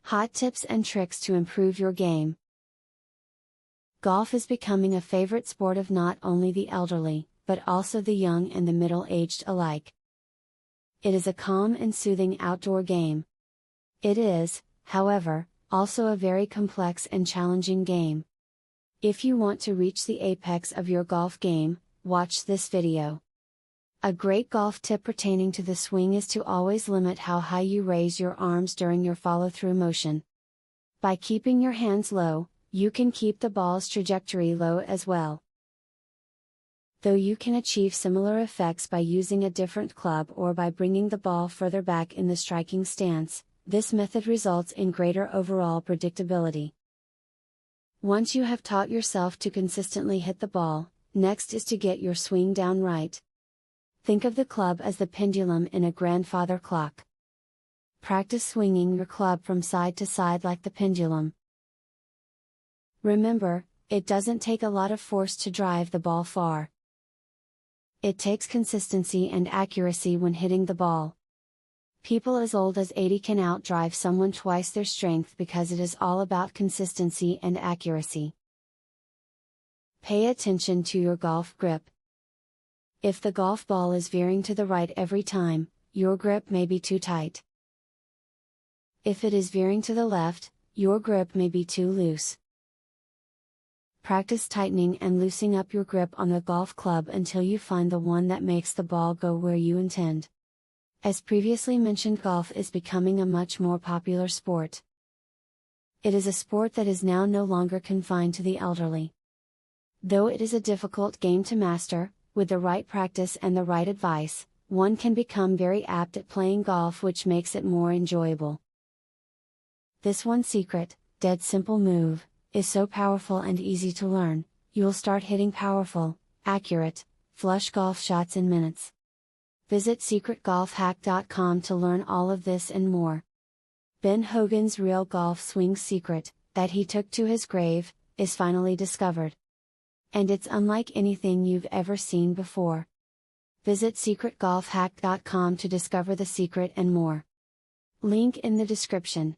Hot tips and tricks to improve your game. Golf is becoming a favorite sport of not only the elderly, but also the young and the middle-aged alike. It is a calm and soothing outdoor game. It is, however, also a very complex and challenging game. If you want to reach the apex of your golf game, watch this video. A great golf tip pertaining to the swing is to always limit how high you raise your arms during your follow-through motion. By keeping your hands low, you can keep the ball's trajectory low as well. Though you can achieve similar effects by using a different club or by bringing the ball further back in the striking stance, this method results in greater overall predictability. Once you have taught yourself to consistently hit the ball, next is to get your swing down right. Think of the club as the pendulum in a grandfather clock. Practice swinging your club from side to side like the pendulum. Remember, it doesn't take a lot of force to drive the ball far. It takes consistency and accuracy when hitting the ball. People as old as 80 can outdrive someone twice their strength because it is all about consistency and accuracy. Pay attention to your golf grip. If the golf ball is veering to the right every time, your grip may be too tight. If it is veering to the left, your grip may be too loose. Practice tightening and loosening up your grip on the golf club until you find the one that makes the ball go where you intend. As previously mentioned, golf is becoming a much more popular sport. It is a sport that is now no longer confined to the elderly. Though it is a difficult game to master, with the right practice and the right advice, one can become very apt at playing golf, which makes it more enjoyable. This one secret, dead simple move, is so powerful and easy to learn, you'll start hitting powerful, accurate, flush golf shots in minutes. Visit secretgolfhack.com to learn all of this and more. Ben Hogan's real golf swing secret, that he took to his grave, is finally discovered. And it's unlike anything you've ever seen before. Visit secretgolfhack.com to discover the secret and more. Link in the description.